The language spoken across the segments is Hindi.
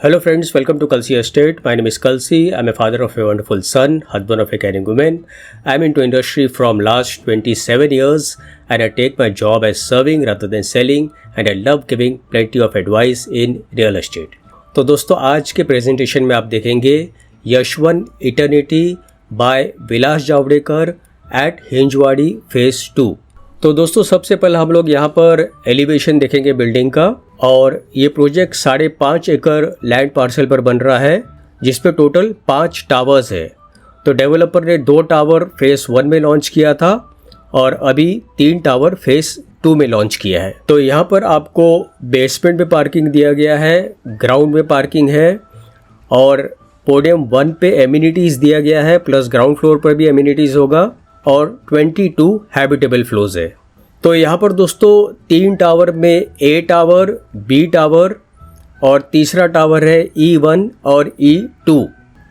Hello friends, welcome to Kalsi Estate. My name is Kalsi. I'm a father of a wonderful son, husband of a caring woman. I'm into industry from last 27 years and I take my job as serving rather than selling and I love giving plenty of advice in real estate. तो दोस्तों आज के प्रेजेंटेशन में आप देखेंगे यशवन इटर्निटी बाय विलास जावड़ेकर एट हिंजवाड़ी फेज 2। तो दोस्तों सबसे पहले हम लोग यहाँ पर एलिवेशन देखेंगे बिल्डिंग का और ये प्रोजेक्ट 5.5 एकड़ लैंड पार्सल पर बन रहा है जिसपे टोटल 5 टावर्स है। तो डेवलपर ने 2 टावर फेज 1 में लॉन्च किया था और अभी 3 टावर फेज 2 में लॉन्च किया है। तो यहाँ पर आपको बेसमेंट में पार्किंग दिया गया है, ग्राउंड में पार्किंग है और पोडियम 1 पे एमिनिटीज़ दिया गया है, प्लस ग्राउंड फ्लोर पर भी एमिनिटीज़ होगा और 22 हैबिटेबल फ्लोर्स है। तो यहाँ पर दोस्तों 3 टावर में ए टावर, बी टावर और तीसरा टावर है E1 और E2।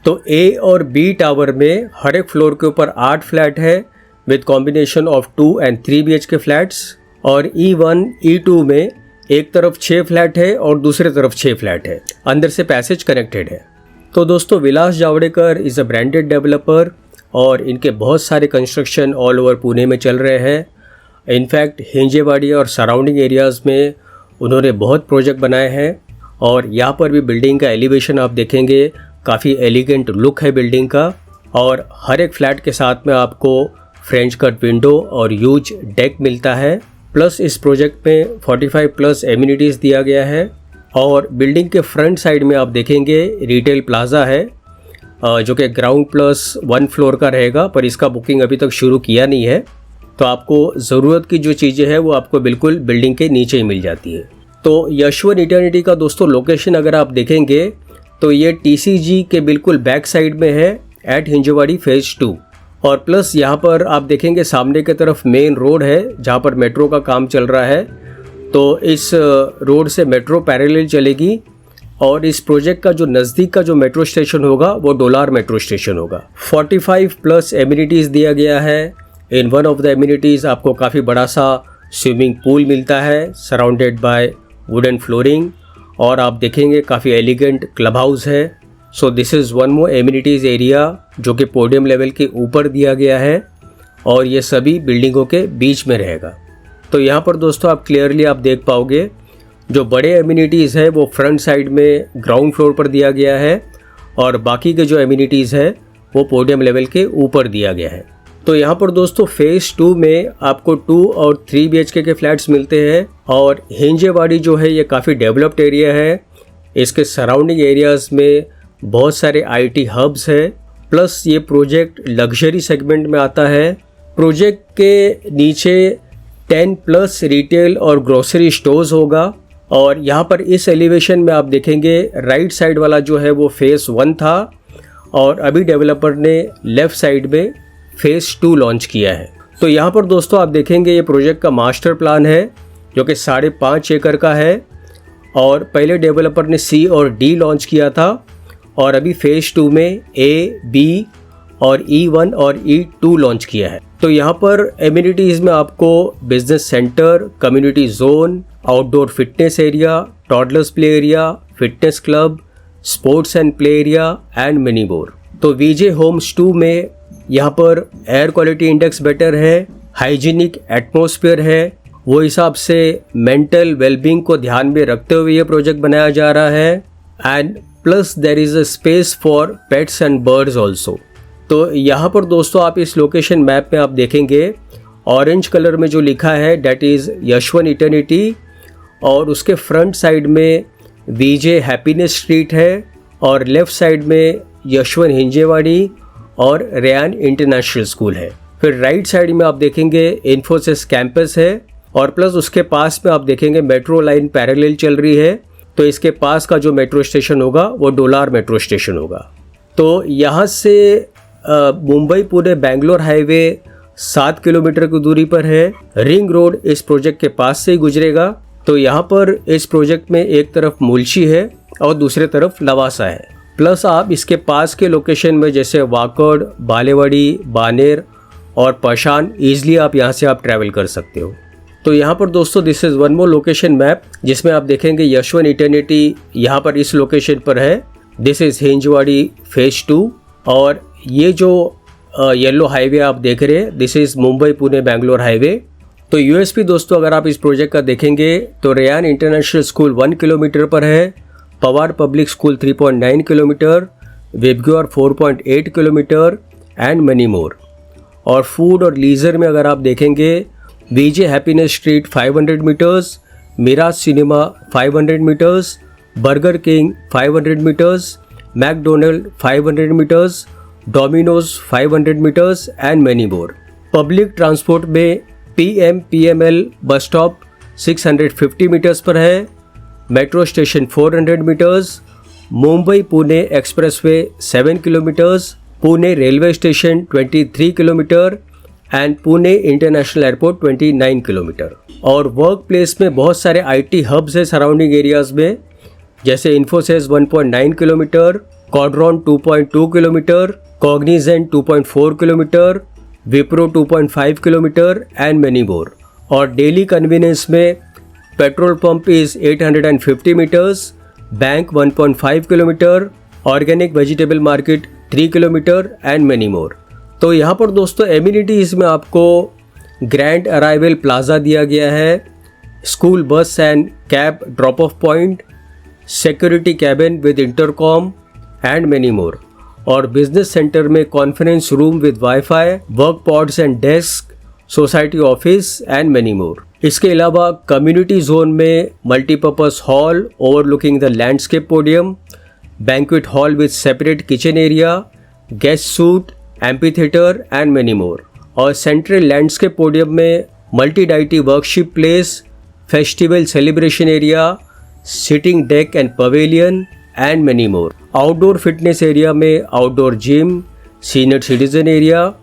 तो ए और बी टावर में हर एक फ्लोर के ऊपर 8 फ्लैट है with combination of 2 and 3 BHK flats और E1, E2 में एक तरफ 6 फ्लैट है और दूसरे तरफ 6 फ्लैट है, अंदर से पैसेज कनेक्टेड है। तो दोस्तों Vilas Javdekar is a branded developer और इनके बहुत सारे कंस्ट्रक्शन ऑल ओवर पुणे में चल रहे हैं। इनफैक्ट हिंजेवाड़ी और सराउंडिंग एरियाज़ में उन्होंने बहुत प्रोजेक्ट बनाए हैं और यहाँ पर भी बिल्डिंग का एलिवेशन आप देखेंगे, काफ़ी एलिगेंट लुक है बिल्डिंग का और हर एक फ्लैट के साथ में आपको फ्रेंच कट विंडो और ह्यूज डेक मिलता है। प्लस इस प्रोजेक्ट में 45 प्लस एमिनिटीज़ दिया गया है और बिल्डिंग के फ्रंट साइड में आप देखेंगे रिटेल प्लाजा है जो कि ग्राउंड प्लस 1 फ्लोर का रहेगा, पर इसका बुकिंग अभी तक शुरू किया नहीं है। तो आपको ज़रूरत की जो चीज़ें हैं वो आपको बिल्कुल बिल्डिंग के नीचे ही मिल जाती है। तो यशवन इटर्निटी का दोस्तों लोकेशन अगर आप देखेंगे तो ये TCG के बिल्कुल बैक साइड में है एट हिंजवाड़ी फेज 2 और प्लस यहाँ पर आप देखेंगे सामने की तरफ मेन रोड है जहाँ पर मेट्रो का काम चल रहा है। तो इस रोड से मेट्रो पैरेलल चलेगी और इस प्रोजेक्ट का जो नज़दीक का जो मेट्रो स्टेशन होगा वो डोलार मेट्रो स्टेशन होगा। 45 प्लस एमिनिटीज़ दिया गया है। In one of the amenities आपको काफ़ी बड़ा सा स्विमिंग पूल मिलता है सराउंडेड बाय वुडन फ्लोरिंग और आप देखेंगे काफ़ी एलिगेंट क्लब हाउस है। So this is one more amenities area जो कि पोडियम लेवल के ऊपर दिया गया है और ये सभी बिल्डिंगों के बीच में रहेगा। तो यहाँ पर दोस्तों आप क्लियरली आप देख पाओगे जो बड़े एमिनिटीज़ है वो फ्रंट साइड में ग्राउंड फ्लोर पर दिया गया है और बाकी के जो एमिनिटीज़ है वो पोडियम लेवल के ऊपर दिया गया है। तो यहाँ पर दोस्तों फेज 2 में आपको 2 और 3 BHK के फ्लैट्स मिलते हैं और हिंजेवाड़ी जो है ये काफ़ी डेवलप्ड एरिया है। इसके सराउंडिंग एरियाज़ में बहुत सारे IT हब्स है, प्लस ये प्रोजेक्ट लग्जरी सेगमेंट में आता है। प्रोजेक्ट के नीचे 10 प्लस रिटेल और ग्रोसरी स्टोर्स होगा और यहाँ पर इस एलिवेशन में आप देखेंगे राइट साइड वाला जो है वो फेज 1 था और अभी डेवलपर ने लेफ़्ट साइड में फेज 2 लॉन्च किया है। तो यहाँ पर दोस्तों आप देखेंगे ये प्रोजेक्ट का मास्टर प्लान है जो कि 5.5 एकड़ का है और पहले डेवलपर ने C और D लॉन्च किया था और अभी फेज 2 में A, B और E1 और E2 लॉन्च किया है। तो यहाँ पर एमिनिटीज़ में आपको business centre, community zone, outdoor fitness area, toddlers play area, fitness club, sports and play area and many more. तो VJ होम्स 2 में यहाँ पर एयर क्वालिटी इंडेक्स बेटर है, हाइजीनिक एटमॉस्फेयर है, वो हिसाब से मेंटल वेलबींग को ध्यान में रखते हुए ये प्रोजेक्ट बनाया जा रहा है and plus there is a space for pets and birds also. तो यहाँ पर दोस्तों आप इस लोकेशन मैप में आप देखेंगे ऑरेंज कलर में जो लिखा है डैट इज़ यशवन इटर्निटी और उसके फ्रंट साइड में VJ हैप्पीनेस स्ट्रीट है और लेफ़्ट साइड में यशवन हिंजेवाड़ी और रेयान इंटरनेशनल स्कूल है। फिर राइट साइड में आप देखेंगे इन्फोसिस कैंपस है और प्लस उसके पास में आप देखेंगे मेट्रो लाइन पैरेलल चल रही है। तो इसके पास का जो मेट्रो स्टेशन होगा वो डोलार मेट्रो स्टेशन होगा। तो यहाँ से मुंबई पुणे बेंगलोर हाईवे 7 किलोमीटर की दूरी पर है। रिंग रोड इस प्रोजेक्ट के पास से ही गुजरेगा। तो यहाँ पर इस प्रोजेक्ट में एक तरफ मुल्शी है और दूसरे तरफ लवासा है। प्लस आप इसके पास के लोकेशन में जैसे वाकड़, बालेवाड़ी, बानेर और पशान ईजिली आप यहाँ से आप ट्रैवल कर सकते हो। तो यहाँ पर दोस्तों this is one more location map, जिसमें आप देखेंगे यशवंत इटर्निटी यहाँ पर इस लोकेशन पर है। This is Hinjawadi phase 2। और ये जो येलो हाईवे आप देख रहे हैं, this is Mumbai Pune Bangalore highway. तो यूएसपी दोस्तों अगर आप इस प्रोजेक्ट का देखेंगे तो रेयान इंटरनेशनल स्कूल 1 किलोमीटर पर है, Pawar public school 3.9 kilometre, VIBGYOR 4.8 kilometre and many more. और फूड और लीजर में अगर आप देखेंगे V J happiness street 500 metres, Miraj cinema 500 metres, Burger King 500 metres, McDonald 500 metres, Domino's 500 metres and many more. Public transport में PMPML बस स्टॉप 650 मीटर्स पर है, metro station 400 metres, Mumbai Pune expressway 7 kilometres, Pune railway station 23 kilometre and Pune international airport 29 kilometre. और वर्क प्लेस में बहुत सारे IT हब्स है सराउंडिंग एरियाज़ में, जैसे Infosys 1.9 kilometre, Quadron 2.2 kilometre, Cognizant 2.4 kilometre, Wipro 2.5 kilometre and many more. और डेली कन्वीनियंस में petrol pump is 850 metres, bank 1.5 kilometre, organic vegetable market 3 kilometre and many more. तो यहाँ पर दोस्तों एमिनिटीज़ में आपको ग्रैंड अराइवल प्लाजा दिया गया है, school bus and cab drop of point, security cabin with intercom and many more. और बिजनेस सेंटर में conference room with wifi, work pods and desk, society office and many मोर। इसके अलावा कम्युनिटी जोन में multipurpose hall overlooking the landscape podium, banquet hall with separate kitchen area, guest suit, amphi theatre and many more. और सेंट्रल लैंडस्केप पोडियम में multi deity worship place, festival celebration area, sitting deck and pavilion and many more. Outdoor fitness area में outdoor gym, senior citizen area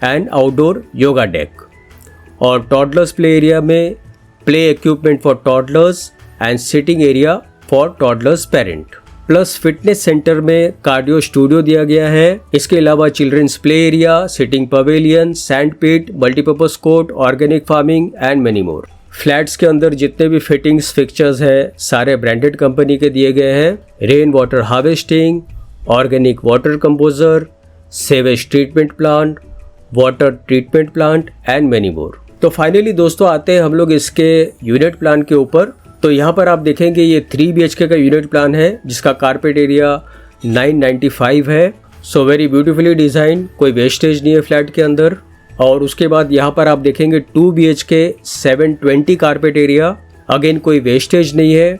and outdoor yoga deck. और टॉडलर्स प्ले एरिया में play equipment for toddlers and sitting area for toddlers parent. Plus fitness centre में कार्डियो स्टूडियो दिया गया है। इसके अलावा children's play area, sitting pavilion, sand pit, multipurpose court, organic farming and many more. Flats के अंदर जितने भी फिटिंग्स फिक्चर्स है सारे ब्रांडेड कंपनी के दिए गए हैं। Rain water harvesting, organic water composer, sewage treatment plant, water treatment plant and many more. तो फाइनली दोस्तों आते हैं हम लोग इसके यूनिट प्लान के ऊपर। तो यहाँ पर आप देखेंगे ये 3 BHK का यूनिट प्लान है, जिसका कारपेट एरिया 995 है। सो वेरी ब्यूटीफुली डिज़ाइन, कोई वेस्टेज नहीं है फ्लैट के अंदर। और उसके बाद यहाँ पर आप देखेंगे 2 BHK 720 कारपेट एरिया, अगेन कोई वेस्टेज नहीं है।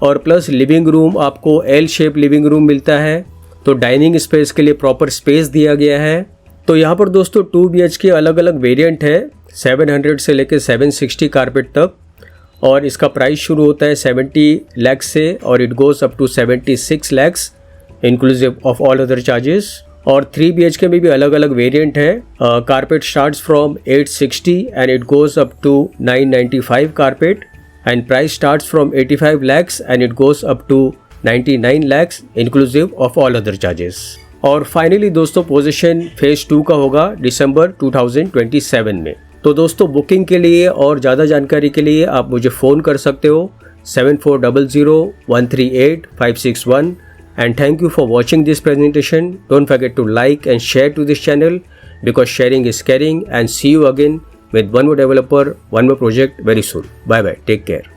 और प्लस लिविंग रूम आपको L शेप लिविंग रूम मिलता है, तो डाइनिंग स्पेस के लिए प्रॉपर स्पेस दिया गया है। तो यहाँ पर दोस्तों 2 BHK अलग अलग वेरिएंट है, 700 से लेकर 760 कारपेट तक। और इसका प्राइस शुरू होता है 70 लाख से और it goes up to 76 lakhs inclusive of all other charges. और 3 BHK में भी अलग अलग वेरिएंट है। Carpet starts from 860 and it goes up to 995 carpet and price starts from 85 lakhs and it goes up to 99 lakhs inclusive of all other charges. और फाइनली दोस्तों पोजीशन फेज 2 का होगा दिसंबर 2027 में। तो दोस्तों बुकिंग के लिए और ज़्यादा जानकारी के लिए आप मुझे फ़ोन कर सकते हो 7400138561। And thank you for watching this presentation. Don't forget to like and share to this channel because sharing is caring, and see you again with one more developer, one more project very soon. Bye bye. Take care.